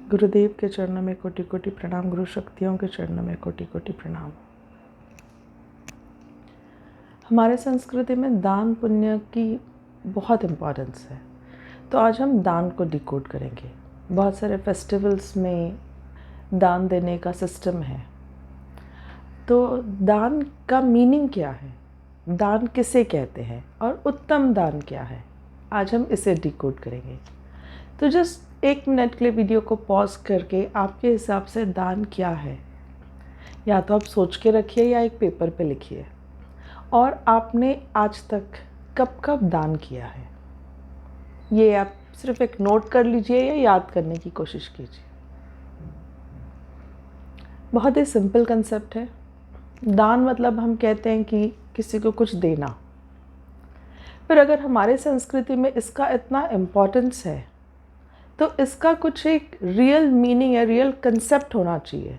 गुरुदेव के चरणों में कोटि कोटि प्रणाम। गुरु शक्तियों के चरणों में कोटि कोटि प्रणाम। हमारे संस्कृति में दान पुण्य की बहुत इम्पोर्टेंस है, तो आज हम दान को डिकोड करेंगे। बहुत सारे फेस्टिवल्स में दान देने का सिस्टम है, तो दान का मीनिंग क्या है, दान किसे कहते हैं और उत्तम दान क्या है, आज हम इसे डिकोड करेंगे। तो जस्ट 1 मिनट के लिए वीडियो को पॉज करके आपके हिसाब से दान क्या है, या तो आप सोच के रखिए या एक पेपर पे लिखिए। और आपने आज तक कब कब दान किया है, ये आप सिर्फ एक नोट कर लीजिए या याद करने की कोशिश कीजिए। बहुत ही सिंपल कंसेप्ट है। दान मतलब हम कहते हैं कि किसी को कुछ देना। फिर अगर हमारे संस्कृति में इसका इतना इम्पोर्टेंस है, तो इसका कुछ एक रियल मीनिंग या रियल कंसेप्ट होना चाहिए,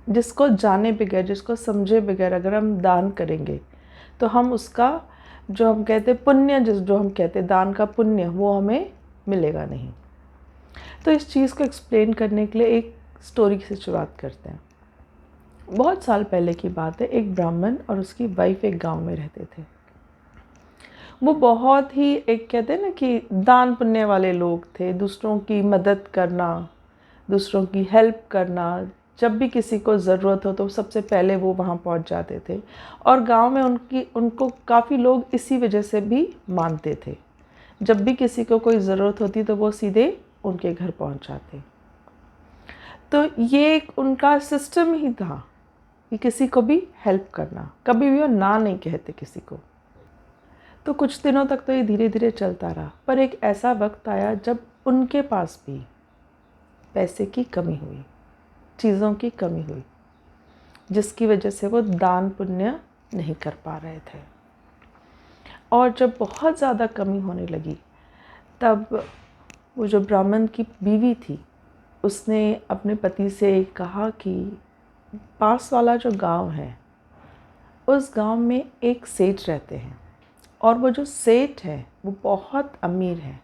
जिसको जाने बगैर, जिसको समझे बगैर अगर हम दान करेंगे तो हम उसका जो हम कहते पुण्य, जो हम कहते दान का पुण्य, वो हमें मिलेगा नहीं। तो इस चीज़ को एक्सप्लेन करने के लिए एक स्टोरी से शुरुआत करते हैं। बहुत साल पहले की बात है। एक ब्राह्मण और उसकी वाइफ एक गांव में रहते थे। वो बहुत ही एक कहते हैं ना कि दान पुण्य वाले लोग थे। दूसरों की मदद करना, दूसरों की हेल्प करना, जब भी किसी को ज़रूरत हो तो सबसे पहले वो वहाँ पहुँच जाते थे। और गांव में उनको काफ़ी लोग इसी वजह से भी मानते थे। जब भी किसी को कोई ज़रूरत होती तो वो सीधे उनके घर पहुँच जाते। तो ये एक उनका सिस्टम ही था कि किसी को भी हेल्प करना, कभी भी वो ना नहीं कहते किसी को। तो कुछ दिनों तक तो ये धीरे धीरे चलता रहा, पर एक ऐसा वक्त आया जब उनके पास भी पैसे की कमी हुई, चीज़ों की कमी हुई, जिसकी वजह से वो दान पुण्य नहीं कर पा रहे थे। और जब बहुत ज़्यादा कमी होने लगी, तब वो जो ब्राह्मण की बीवी थी, उसने अपने पति से कहा कि पास वाला जो गांव है, उस गांव में एक सेठ रहते हैं, और वो जो सेठ है वो बहुत अमीर है,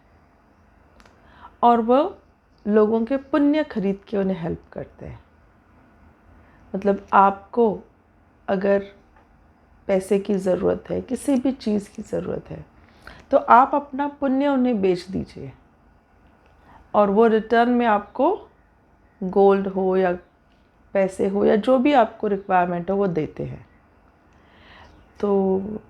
और वो लोगों के पुण्य खरीद के उन्हें हेल्प करते हैं। मतलब आपको अगर पैसे की ज़रूरत है, किसी भी चीज़ की ज़रूरत है, तो आप अपना पुण्य उन्हें बेच दीजिए, और वो रिटर्न में आपको गोल्ड हो या पैसे हो या जो भी आपको रिक्वायरमेंट हो वो देते हैं। तो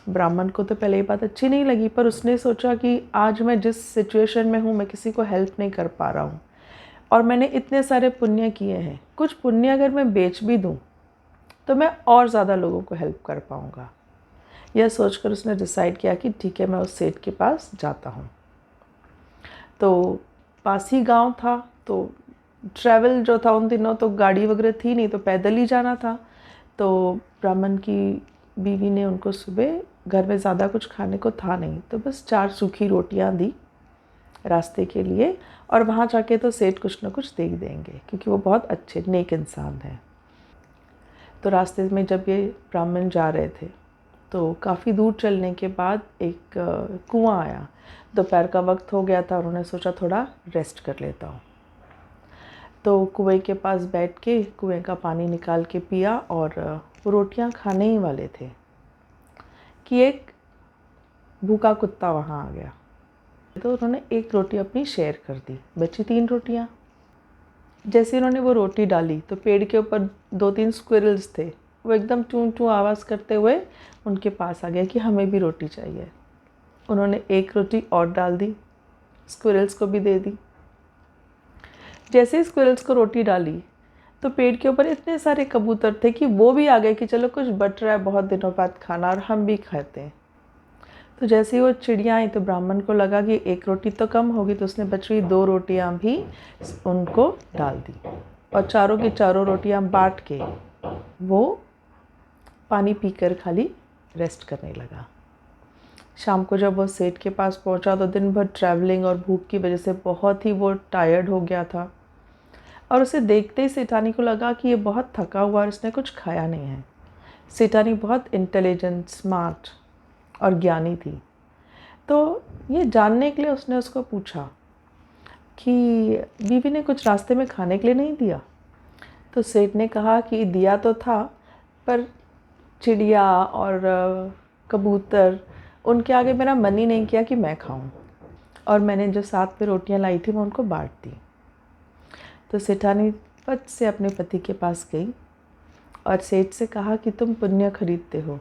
ब्राह्मण को तो पहले ये बात अच्छी नहीं लगी, पर उसने सोचा कि आज मैं जिस सिचुएशन में हूँ, मैं किसी को हेल्प नहीं कर पा रहा हूँ, और मैंने इतने सारे पुण्य किए हैं, कुछ पुण्य अगर मैं बेच भी दूँ तो मैं और ज़्यादा लोगों को हेल्प कर पाऊँगा। यह सोचकर उसने डिसाइड किया कि ठीक है, मैं उस सेठ के पास जाता हूँ। तो पास ही गांव था, तो ट्रैवल जो था उन दिनों तो गाड़ी वगैरह थी नहीं, तो पैदल ही जाना था। तो ब्राह्मण की बीवी ने उनको सुबह, घर में ज़्यादा कुछ खाने को था नहीं, तो बस 4 सूखी रोटियां दी रास्ते के लिए, और वहाँ जाके तो सेठ कुछ ना कुछ दे ही देंगे, क्योंकि वो बहुत अच्छे नेक इंसान हैं। तो रास्ते में जब ये ब्राह्मण जा रहे थे, तो काफ़ी दूर चलने के बाद एक कुआं आया। दोपहर का वक्त हो गया था, उन्होंने सोचा थोड़ा रेस्ट कर लेता हूँ। तो कुएं के पास बैठ के कुएं का पानी निकाल के पिया, और वो रोटियां खाने ही वाले थे कि एक भूखा कुत्ता वहाँ आ गया। तो उन्होंने एक रोटी अपनी शेयर कर दी, बची 3 रोटियां। जैसे उन्होंने वो रोटी डाली तो पेड़ के ऊपर 2-3 स्क्विरल्स थे, वो एकदम टूं टूं आवाज़ करते हुए उनके पास आ गया कि हमें भी रोटी चाहिए। उन्होंने एक रोटी और डाल दी, स्क्विरल्स को भी दे दी। जैसे ही स्क्विरल्स को रोटी डाली तो पेड़ के ऊपर इतने सारे कबूतर थे कि वो भी आ गए कि चलो कुछ बच रहा है बहुत दिनों बाद खाना, और हम भी खाते हैं। तो जैसे ही वो चिड़िया आई तो ब्राह्मण को लगा कि एक रोटी तो कम होगी, तो उसने बची 2 रोटियां भी उनको डाल दी, और चारों की चारों रोटियां बांट के वो पानी पीकर खाली रेस्ट करने लगा। शाम को जब वो सेठ के पास पहुंचा तो दिन भर ट्रैवलिंग और भूख की वजह से बहुत ही वो टायर्ड हो गया था, और उसे देखते ही सेठानी को लगा कि ये बहुत थका हुआ और इसने कुछ खाया नहीं है। सेठानी बहुत इंटेलिजेंट, स्मार्ट और ज्ञानी थी, तो ये जानने के लिए उसने उसको पूछा, कि बीवी ने कुछ रास्ते में खाने के लिए नहीं दिया। तो सेठ ने कहा कि दिया तो था, पर चिड़िया और कबूतर, उनके आगे मेरा मन ही नहीं किया कि मैं खाऊं, और मैंने जो साथ में रोटियां लाई थी मैं उनको बांट दी। तो सेठानी फट से अपने पति के पास गई और सेठ से कहा कि तुम पुण्य खरीदते हो,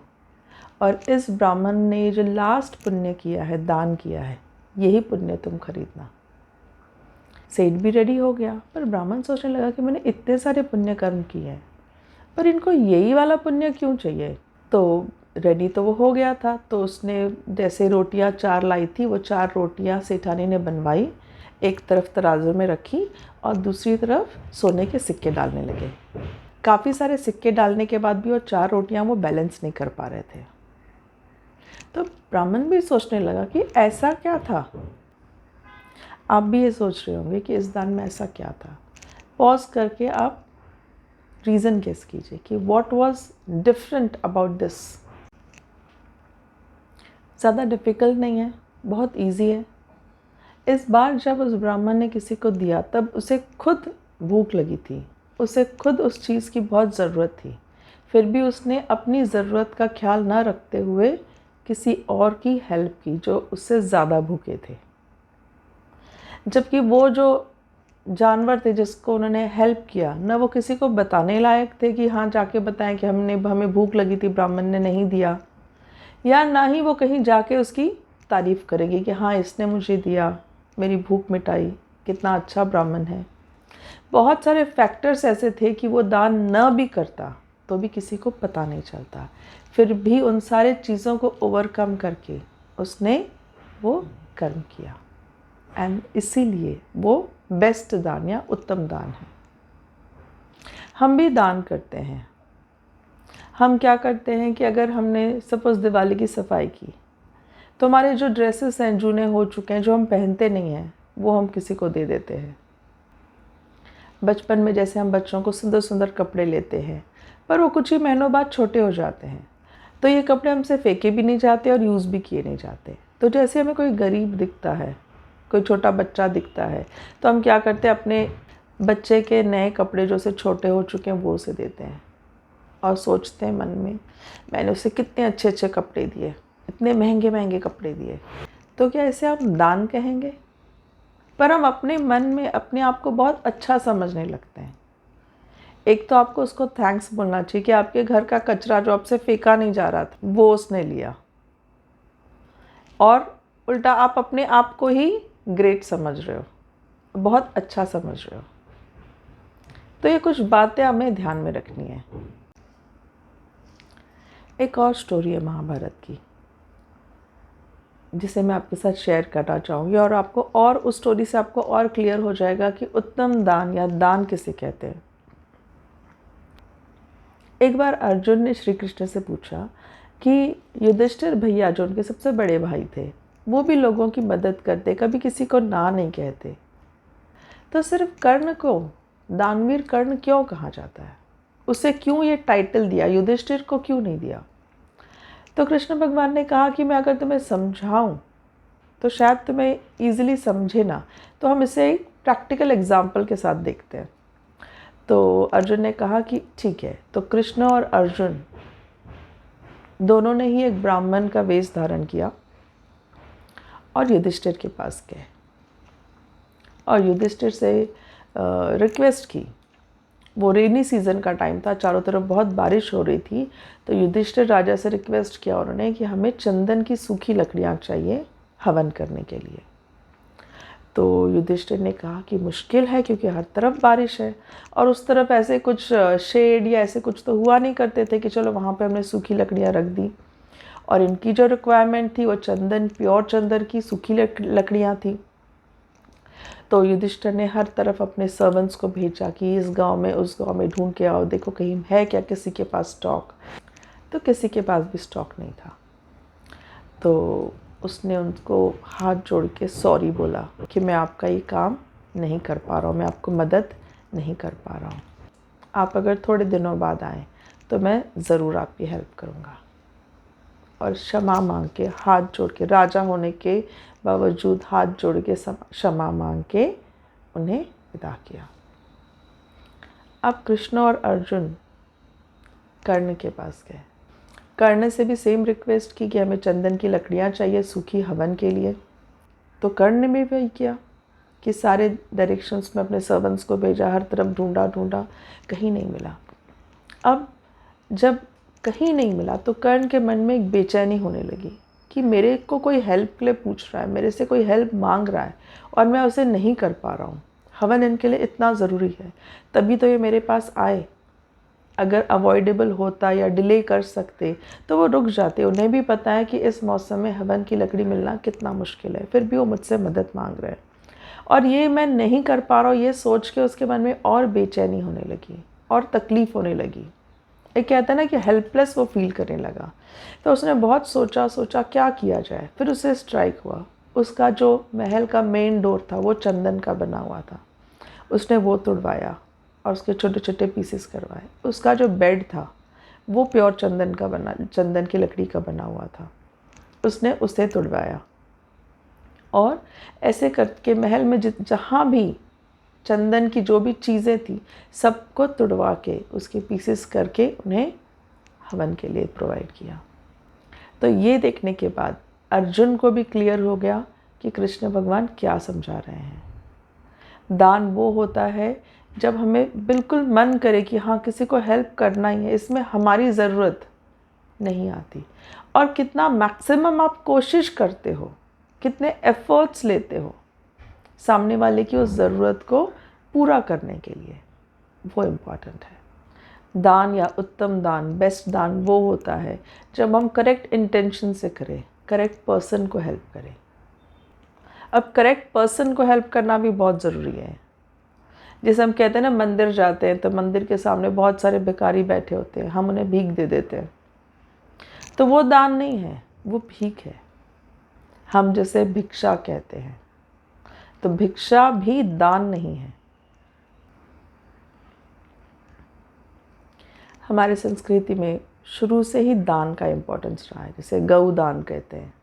और इस ब्राह्मण ने जो लास्ट पुण्य किया है, दान किया है, यही पुण्य तुम खरीदना। सेठ भी रेडी हो गया, पर ब्राह्मण सोचने लगा कि मैंने इतने सारे पुण्य कर्म किए हैं, पर इनको यही वाला पुण्य क्यों चाहिए। तो रेडी तो वो हो गया था, तो उसने जैसे रोटियां 4 लाई थी, वो 4 रोटियां सेठानी ने बनवाई, एक तरफ तराजू में रखी और दूसरी तरफ सोने के सिक्के डालने लगे। काफ़ी सारे सिक्के डालने के बाद भी वो 4 रोटियां वो बैलेंस नहीं कर पा रहे थे। तो ब्राह्मण भी सोचने लगा कि ऐसा क्या था। आप भी ये सोच रहे होंगे कि इस दान में ऐसा क्या था। पॉज करके आप रीज़न गेस कीजिए कि what was different about this. ज़्यादा डिफ़िकल्ट नहीं है, बहुत इजी है। इस बार जब उस ब्राह्मण ने किसी को दिया, तब उसे खुद भूख लगी थी, उसे खुद उस चीज़ की बहुत ज़रूरत थी, फिर भी उसने अपनी ज़रूरत का ख्याल न रखते हुए किसी और की हेल्प की जो उससे ज़्यादा भूखे थे। जबकि वो जो जानवर थे जिसको उन्होंने हेल्प किया, न वो किसी को बताने लायक थे कि हाँ जाके बताएं कि हमें भूख लगी थी, ब्राह्मण ने नहीं दिया, या ना ही वो कहीं जाके उसकी तारीफ़ करेंगे कि हाँ इसने मुझे दिया, मेरी भूख मिटाई, कितना अच्छा ब्राह्मण है। बहुत सारे फैक्टर्स ऐसे थे कि वो दान न भी करता तो भी किसी को पता नहीं चलता, फिर भी उन सारे चीज़ों को ओवरकम करके उसने वो कर्म किया, एंड इसीलिए वो बेस्ट दान या उत्तम दान है। हम भी दान करते हैं। हम क्या करते हैं कि अगर हमने सपोज़ दिवाली की सफाई की, तो हमारे जो ड्रेसेस हैं, जूने हो चुके हैं, जो हम पहनते नहीं हैं, वो हम किसी को दे देते हैं। बचपन में जैसे हम बच्चों को सुंदर सुंदर कपड़े लेते हैं, पर वो कुछ ही महीनों बाद छोटे हो जाते हैं, तो ये कपड़े हमसे फेंके भी नहीं जाते और यूज़ भी किए नहीं जाते। तो जैसे हमें कोई गरीब दिखता है, कोई छोटा बच्चा दिखता है, तो हम क्या करते हैं, अपने बच्चे के नए कपड़े जो उसे छोटे हो चुके हैं वो उसे देते हैं, और सोचते हैं मन में, मैंने उसे कितने अच्छे अच्छे कपड़े दिए, इतने महंगे महंगे कपड़े दिए। तो क्या इसे हम दान कहेंगे? पर हम अपने मन में अपने आप को बहुत अच्छा समझने लगते हैं। एक तो आपको उसको थैंक्स बोलना चाहिए कि आपके घर का कचरा जो आपसे फेंका नहीं जा रहा था वो उसने लिया, और उल्टा आप अपने आप को ही ग्रेट समझ रहे हो, बहुत अच्छा समझ रहे हो। तो ये कुछ बातें हमें ध्यान में रखनी है। एक और स्टोरी है महाभारत की, जिसे मैं आपके साथ शेयर करना चाहूँगी, और आपको और उस स्टोरी से आपको और क्लियर हो जाएगा कि उत्तम दान या दान किसे कहते हैं। एक बार अर्जुन ने श्री कृष्ण से पूछा कि युधिष्ठिर भैया, जो उनके सबसे बड़े भाई थे, वो भी लोगों की मदद करते, कभी किसी को ना नहीं कहते, तो सिर्फ कर्ण को दानवीर कर्ण क्यों कहा जाता है? उसे क्यों ये टाइटल दिया, युधिष्ठिर को क्यों नहीं दिया? तो कृष्ण भगवान ने कहा कि मैं अगर तुम्हें समझाऊं तो शायद तुम्हें ईजिली समझे ना, तो हम इसे एक प्रैक्टिकल एग्जाम्पल के साथ देखते हैं। तो अर्जुन ने कहा कि ठीक है। तो कृष्ण और अर्जुन दोनों ने ही एक ब्राह्मण का वेश धारण किया और युधिष्ठिर के पास गए और युधिष्ठिर से रिक्वेस्ट की। वो रेनी सीज़न का टाइम था, चारों तरफ बहुत बारिश हो रही थी, तो युधिष्ठिर राजा से रिक्वेस्ट किया उन्होंने कि हमें चंदन की सूखी लकड़ियाँ चाहिए हवन करने के लिए। तो युधिष्ठिर ने कहा कि मुश्किल है, क्योंकि हर तरफ बारिश है और उस तरफ ऐसे कुछ शेड या ऐसे कुछ तो हुआ नहीं करते थे कि चलो वहाँ पे हमने सूखी लकड़ियाँ रख दी। और इनकी जो रिक्वायरमेंट थी वो चंदन, प्योर चंदन की सूखी लकड़ियाँ थी। तो युधिष्ठिर ने हर तरफ अपने सर्वेंट्स को भेजा कि इस गांव में उस गांव में ढूंढ के आओ, देखो कहीं है क्या किसी के पास स्टॉक। तो किसी के पास भी स्टॉक नहीं था। तो उसने उनको हाथ जोड़ के सॉरी बोला कि मैं आपका ये काम नहीं कर पा रहा हूँ, मैं आपको मदद नहीं कर पा रहा हूँ, आप अगर थोड़े दिनों बाद आएँ तो मैं ज़रूर आपकी हेल्प करूँगा। और क्षमा मांग के, हाथ जोड़ के, राजा होने के बावजूद हाथ जोड़ के क्षमा मांग के उन्हें विदा किया। अब कृष्ण और अर्जुन कर्ण के पास गए। कर्ण से भी सेम रिक्वेस्ट की कि हमें चंदन की लकड़ियाँ चाहिए सूखी हवन के लिए। तो कर्ण ने भी वही किया कि सारे डायरेक्शंस में अपने सर्वेंट्स को भेजा, हर तरफ ढूंढा, कहीं नहीं मिला। अब जब कहीं नहीं मिला तो कर्ण के मन में एक बेचैनी होने लगी कि मेरे को कोई हेल्प के लिए पूछ रहा है, मेरे से कोई हेल्प मांग रहा है और मैं उसे नहीं कर पा रहा हूँ। हवन इनके लिए इतना ज़रूरी है, तभी तो ये मेरे पास आए। अगर अवॉइडेबल होता या डिले कर सकते तो वो रुक जाते। उन्हें भी पता है कि इस मौसम में हवन की लकड़ी मिलना कितना मुश्किल है, फिर भी वो मुझसे मदद मांग रहे हैं और ये मैं नहीं कर पा रहा हूँ, ये सोच के उसके मन में और बेचैनी होने लगी और तकलीफ़ होने लगी। एक कहता है ना कि हेल्पलेस वो फील करने लगा। तो उसने बहुत सोचा क्या किया जाए। फिर उसे स्ट्राइक हुआ। उसका जो महल का मेन डोर था वो चंदन का बना हुआ था, उसने वो तुड़वाया और उसके छोटे छोटे पीसेस करवाए। उसका जो बेड था वो प्योर चंदन की लकड़ी का बना हुआ था, उसने उसे तुड़वाया और ऐसे करके महल में जहाँ भी चंदन की जो भी चीज़ें थी सबको तुड़वा के उसके पीसेस करके उन्हें हवन के लिए प्रोवाइड किया। तो ये देखने के बाद अर्जुन को भी क्लियर हो गया कि कृष्ण भगवान क्या समझा रहे हैं। दान वो होता है जब हमें बिल्कुल मन करे कि हाँ किसी को हेल्प करना ही है, इसमें हमारी ज़रूरत नहीं आती। और कितना मैक्सिमम आप कोशिश करते हो, कितने एफर्ट्स लेते हो सामने वाले की उस ज़रूरत को पूरा करने के लिए, वो इम्पॉर्टेंट है। दान या उत्तम दान, बेस्ट दान वो होता है जब हम करेक्ट इंटेंशन से करें, करेक्ट पर्सन को हेल्प करें। अब करेक्ट पर्सन को हेल्प करना भी बहुत ज़रूरी है। जैसे हम कहते हैं ना, मंदिर जाते हैं तो मंदिर के सामने बहुत सारे भिखारी बैठे होते हैं, हम उन्हें भीख दे देते हैं, तो वो दान नहीं है, वो भीख है। हम जैसे भिक्षा कहते हैं, तो भिक्षा भी दान नहीं है। हमारे संस्कृति में शुरू से ही दान का इम्पोर्टेंस रहा है। जैसे गौ दान कहते हैं,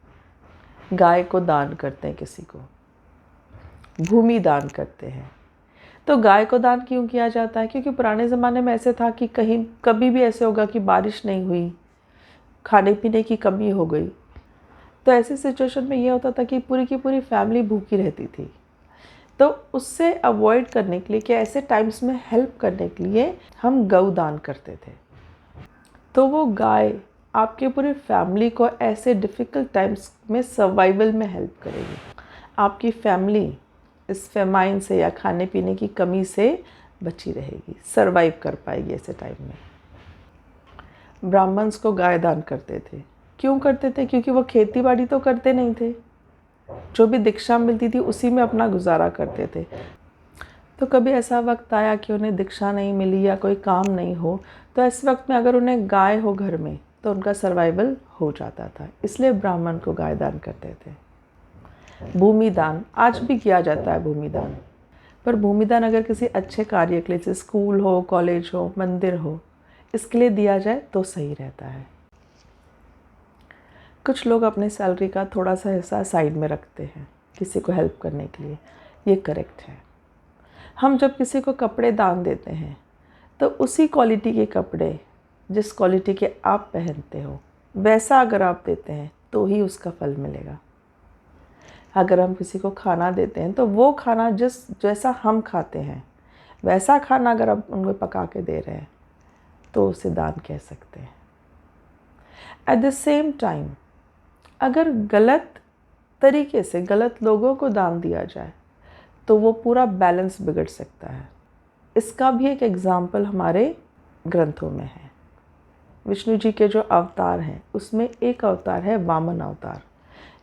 गाय को दान करते हैं किसी को, भूमि दान करते हैं। तो गाय को दान क्यों किया जाता है? क्योंकि पुराने ज़माने में ऐसे था कि कहीं कभी भी ऐसे होगा कि बारिश नहीं हुई, खाने पीने की कमी हो गई, तो ऐसी सिचुएशन में ये होता था कि पूरी की पूरी फैमिली भूखी रहती थी। तो उससे अवॉइड करने के लिए, कि ऐसे टाइम्स में हेल्प करने के लिए हम गौ दान करते थे। तो वो गाय आपके पूरी फैमिली को ऐसे डिफ़िकल्ट टाइम्स में सर्वाइवल में हेल्प करेगी। आपकी फैमिली इस फेमाइन से या खाने पीने की कमी से बची रहेगी, सर्वाइव कर पाएगी ऐसे टाइम में। ब्राह्मण्स को गाय दान करते थे। क्यों करते थे? क्योंकि वो खेती बाड़ी तो करते नहीं थे, जो भी दीक्षा मिलती थी उसी में अपना गुजारा करते थे। तो कभी ऐसा वक्त आया कि उन्हें दीक्षा नहीं मिली या कोई काम नहीं हो, तो इस वक्त में अगर उन्हें गाय हो घर में तो उनका सर्वाइवल हो जाता था, इसलिए ब्राह्मण को गाय दान करते थे। भूमि दान आज भी किया जाता है, भूमि दान। पर भूमि दान अगर किसी अच्छे कार्य के लिए, जैसे स्कूल हो, कॉलेज हो, मंदिर हो, इसके लिए दिया जाए तो सही रहता है। कुछ लोग अपने सैलरी का थोड़ा सा हिस्सा साइड में रखते हैं किसी को हेल्प करने के लिए, ये करेक्ट है। हम जब किसी को कपड़े दान देते हैं तो उसी क्वालिटी के कपड़े, जिस क्वालिटी के आप पहनते हो, वैसा अगर आप देते हैं तो ही उसका फल मिलेगा। अगर हम किसी को खाना देते हैं तो वो खाना जैसा हम खाते हैं वैसा खाना अगर आप उनको पका के दे रहे हैं तो उसे दान कह सकते हैं। एट द सेम टाइम अगर गलत तरीके से गलत लोगों को दान दिया जाए तो वो पूरा बैलेंस बिगड़ सकता है। इसका भी एक एग्जाम्पल हमारे ग्रंथों में है। विष्णु जी के जो अवतार हैं उसमें एक अवतार है वामन अवतार,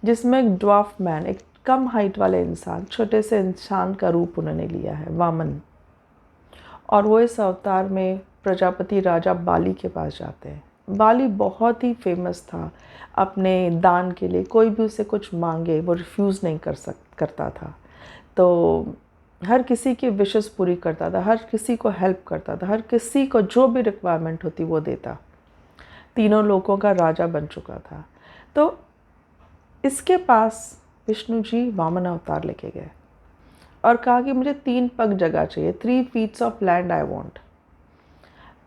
जिसमें एक ड्वार्फ मैन, एक कम हाइट वाले इंसान, छोटे से इंसान का रूप उन्होंने लिया है, वामन। और वो इस अवतार में प्रजापति राजा बाली के पास जाते हैं। बाली बहुत ही फेमस था अपने दान के लिए, कोई भी उसे कुछ मांगे वो रिफ्यूज़ नहीं करता था। तो हर किसी की विशेस पूरी करता था, हर किसी को हेल्प करता था, हर किसी को जो भी रिक्वायरमेंट होती वो देता। तीनों लोगों का राजा बन चुका था। तो इसके पास विष्णु जी वामन अवतार लेके गए और कहा कि मुझे 3 पग जगह चाहिए, 3 feets of land I want.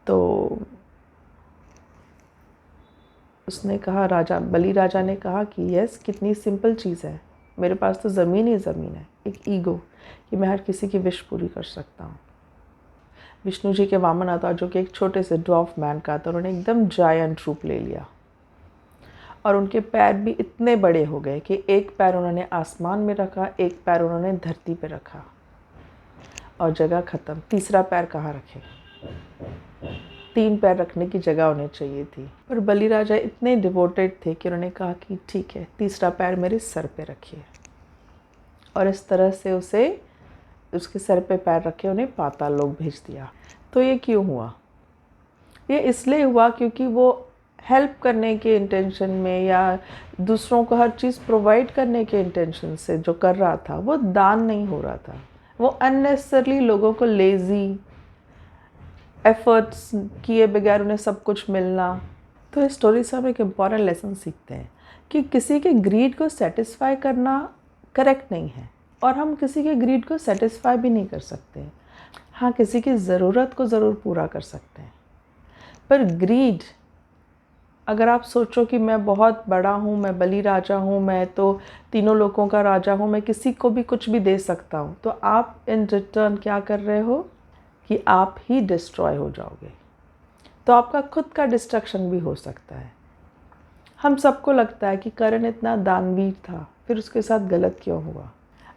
तो उसने कहा, बलि राजा ने कहा कि यस, कितनी सिंपल चीज़ है, मेरे पास तो ज़मीन ही ज़मीन है। एक ईगो कि मैं हर किसी की विश पूरी कर सकता हूँ। विष्णु जी के वामन अवतार जो कि एक छोटे से ड्वार्फ मैन का था, उन्होंने एकदम जायंट रूप ले लिया और उनके पैर भी इतने बड़े हो गए कि एक पैर उन्होंने आसमान में रखा, एक पैर उन्होंने धरती पे रखा और जगह ख़त्म। तीसरा पैर कहाँ रखे? 3 पैर रखने की जगह उन्हें चाहिए थी। पर बलि राजा इतने डिवोटेड थे कि उन्होंने कहा कि ठीक है, तीसरा पैर मेरे सर पे रखिए। और इस तरह से उसके सर पे पैर रखे उन्हें पाताल लोक भेज दिया। तो ये क्यों हुआ? ये इसलिए हुआ क्योंकि वो हेल्प करने के इंटेंशन में या दूसरों को हर चीज़ प्रोवाइड करने के इंटेंशन से जो कर रहा था, वो दान नहीं हो रहा था। वो अननेसेसरली लोगों को लेज़ी, एफर्ट्स किए बगैर उन्हें सब कुछ मिलना। तो इस स्टोरी से हम एक इम्पॉर्टेंट लेसन सीखते हैं कि किसी के ग्रीड को सेटिस्फाई करना करेक्ट नहीं है और हम किसी के ग्रीड को सेटिस्फाई भी नहीं कर सकते। हाँ, किसी की ज़रूरत को ज़रूर पूरा कर सकते हैं, पर ग्रीड, अगर आप सोचो कि मैं बहुत बड़ा हूँ, मैं बलि राजा हूँ, मैं तो तीनों लोगों का राजा हूँ, मैं किसी को भी कुछ भी दे सकता हूँ, तो आप इन रिटर्न क्या कर रहे हो कि आप ही डिस्ट्रॉय हो जाओगे। तो आपका खुद का डिस्ट्रक्शन भी हो सकता है। हम सबको लगता है कि करण इतना दानवीर था, फिर उसके साथ गलत क्यों हुआ?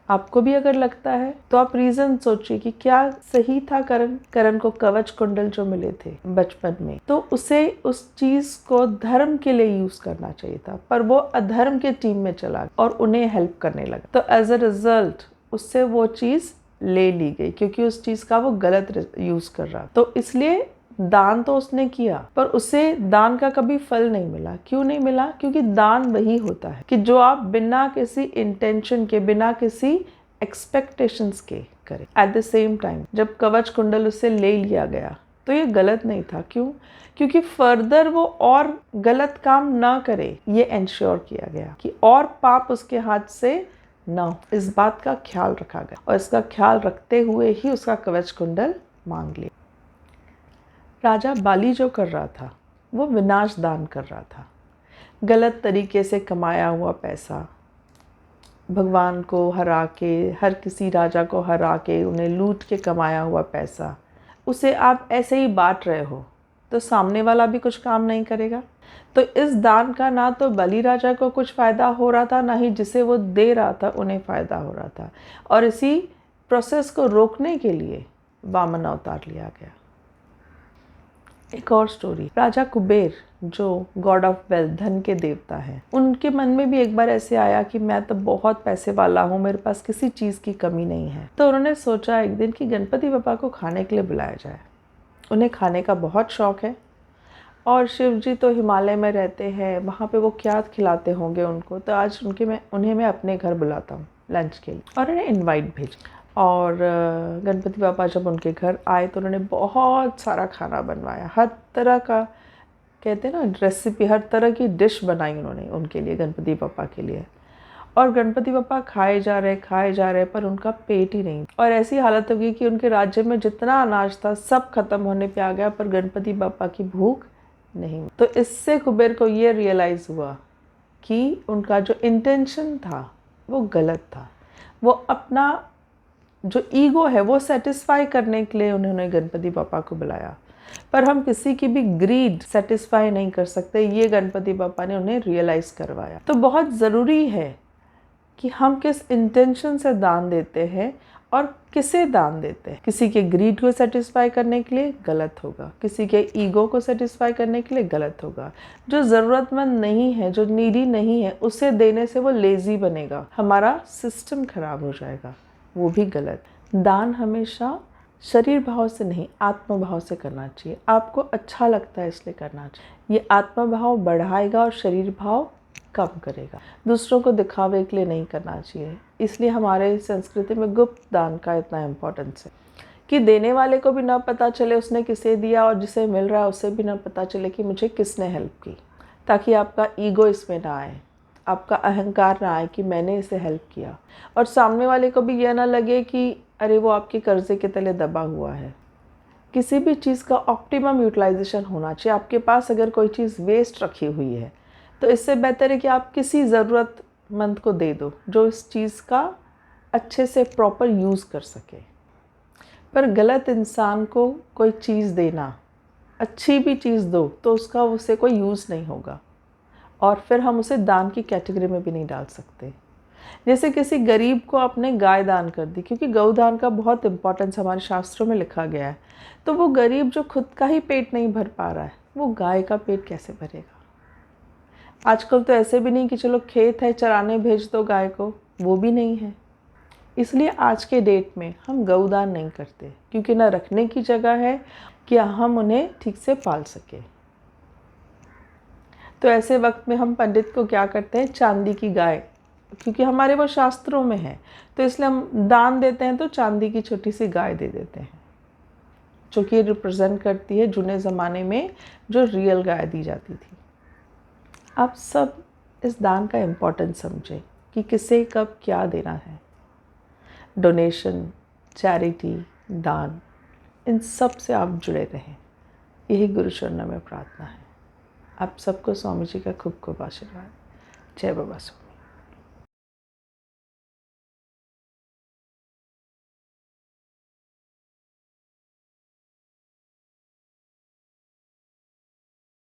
आपको भी अगर लगता है तो आप रीज़न सोचिए कि क्या सही था करण को कवच कुंडल जो मिले थे बचपन में, तो उसे उस चीज़ को धर्म के लिए यूज़ करना चाहिए था, पर वो अधर्म के टीम में चला और उन्हें हेल्प करने लगा। तो एज अ रिजल्ट उससे वो चीज़ ले ली गई क्योंकि उस चीज़ का वो गलत यूज़ कर रहा। तो इसलिए दान तो उसने किया पर उसे दान का कभी फल नहीं मिला। क्यों नहीं मिला? क्योंकि दान वही होता है कि जो आप बिना किसी इंटेंशन के, बिना किसी एक्सपेक्टेशंस के करें। एट द सेम टाइम जब कवच कुंडल उससे ले लिया गया तो ये गलत नहीं था। क्यों? क्योंकि फर्दर वो और गलत काम ना करे, ये इंश्योर किया गया कि और पाप उसके हाथ से ना हो। इस बात का ख्याल रखा गया और इसका ख्याल रखते हुए ही उसका कवच कुंडल मांग लिया। राजा बाली जो कर रहा था वो विनाश दान कर रहा था। गलत तरीके से कमाया हुआ पैसा, भगवान को हरा के, हर किसी राजा को हरा के, उन्हें लूट के कमाया हुआ पैसा, उसे आप ऐसे ही बांट रहे हो तो सामने वाला भी कुछ काम नहीं करेगा। तो इस दान का ना तो बलि राजा को कुछ फ़ायदा हो रहा था, ना ही जिसे वो दे रहा था उन्हें फ़ायदा हो रहा था। और इसी प्रोसेस को रोकने के लिए वामन अवतार लिया गया। एक और स्टोरी, राजा कुबेर जो गॉड ऑफ वेल्थ, धन के देवता हैं, उनके मन में भी एक बार ऐसे आया कि मैं तो बहुत पैसे वाला हूँ, मेरे पास किसी चीज़ की कमी नहीं है। तो उन्होंने सोचा एक दिन कि गणपति बप्पा को खाने के लिए बुलाया जाए। उन्हें खाने का बहुत शौक़ है और शिव जी तो हिमालय में रहते हैं, वहाँ पे वो क्या खिलाते होंगे उनको, तो आज उन्हें मैं अपने घर बुलाता हूँ लंच के लिए। और उन्हें इनवाइट भेजा और गणपति बापा जब उनके घर आए तो उन्होंने बहुत सारा खाना बनवाया, हर तरह का, कहते हैं ना, रेसिपी, हर तरह की डिश बनाई उन्होंने उनके लिए, गणपति बापा के लिए। और गणपति बापा खाए जा रहे पर उनका पेट ही नहीं। और ऐसी हालत हो गई कि उनके राज्य में जितना अनाज था सब खत्म होने पे आ गया, पर गणपति बापा की भूख नहीं। तो इससे कुबेर को ये रियलाइज़ हुआ कि उनका जो इंटेंशन था वो गलत था। वो अपना जो ईगो है वो सेटिस्फाई करने के लिए उन्होंने गणपति बापा को बुलाया, पर हम किसी की भी ग्रीड सेटिस्फाई नहीं कर सकते, ये गणपति बापा ने उन्हें रियलाइज़ करवाया। तो बहुत ज़रूरी है कि हम किस इंटेंशन से दान देते हैं और किसे दान देते हैं। किसी के ग्रीड को सेटिस्फाई करने के लिए गलत होगा, किसी के ईगो को सेटिस्फाई करने के लिए गलत होगा। जो ज़रूरतमंद नहीं है, जो नीडी नहीं है, उसे देने से वो लेज़ी बनेगा, हमारा सिस्टम खराब हो जाएगा, वो भी गलत। दान हमेशा शरीर भाव से नहीं, आत्म भाव से करना चाहिए। आपको अच्छा लगता है इसलिए करना चाहिए। ये आत्म भाव बढ़ाएगा और शरीर भाव कम करेगा। दूसरों को दिखावे के लिए नहीं करना चाहिए। इसलिए हमारे संस्कृति में गुप्त दान का इतना इम्पोर्टेंस है कि देने वाले को भी ना पता चले उसने किसे दिया और जिसे मिल रहा है उसे भी ना पता चले कि मुझे किसने हेल्प की, ताकि आपका ईगो इसमें ना आए, आपका अहंकार ना आए कि मैंने इसे हेल्प किया, और सामने वाले को भी यह ना लगे कि अरे वो आपके कर्जे के तले दबा हुआ है। किसी भी चीज़ का ऑप्टिमम यूटिलाइजेशन होना चाहिए। आपके पास अगर कोई चीज़ वेस्ट रखी हुई है तो इससे बेहतर है कि आप किसी ज़रूरतमंद को दे दो जो इस चीज़ का अच्छे से प्रॉपर यूज़ कर सके। पर गलत इंसान को कोई चीज़ देना, अच्छी भी चीज़ दो तो उसका उससे कोई यूज़ नहीं होगा, और फिर हम उसे दान की कैटेगरी में भी नहीं डाल सकते। जैसे किसी गरीब को आपने गाय दान कर दी, क्योंकि गौदान का बहुत इम्पोर्टेंस हमारे शास्त्रों में लिखा गया है, तो वो गरीब जो खुद का ही पेट नहीं भर पा रहा है वो गाय का पेट कैसे भरेगा। आजकल तो ऐसे भी नहीं कि चलो खेत है चराने भेज दो गाय को, वो भी नहीं है। इसलिए आज के डेट में हम गौदान नहीं करते, क्योंकि ना रखने की जगह है कि हम उन्हें ठीक से पाल सके। तो ऐसे वक्त में हम पंडित को क्या करते हैं, चांदी की गाय, क्योंकि हमारे वो शास्त्रों में है तो इसलिए हम दान देते हैं तो चांदी की छोटी सी गाय दे देते हैं, जो कि रिप्रेजेंट करती है जुने ज़माने में जो रियल गाय दी जाती थी। आप सब इस दान का इम्पोर्टेंस समझें कि किसे कब क्या देना है। डोनेशन, चैरिटी, दान, इन सब से आप जुड़े रहें, यही गुरु चरणों में प्रार्थना है। आप सबको स्वामी जी का खूब खूब आशीर्वाद। जय बाबा।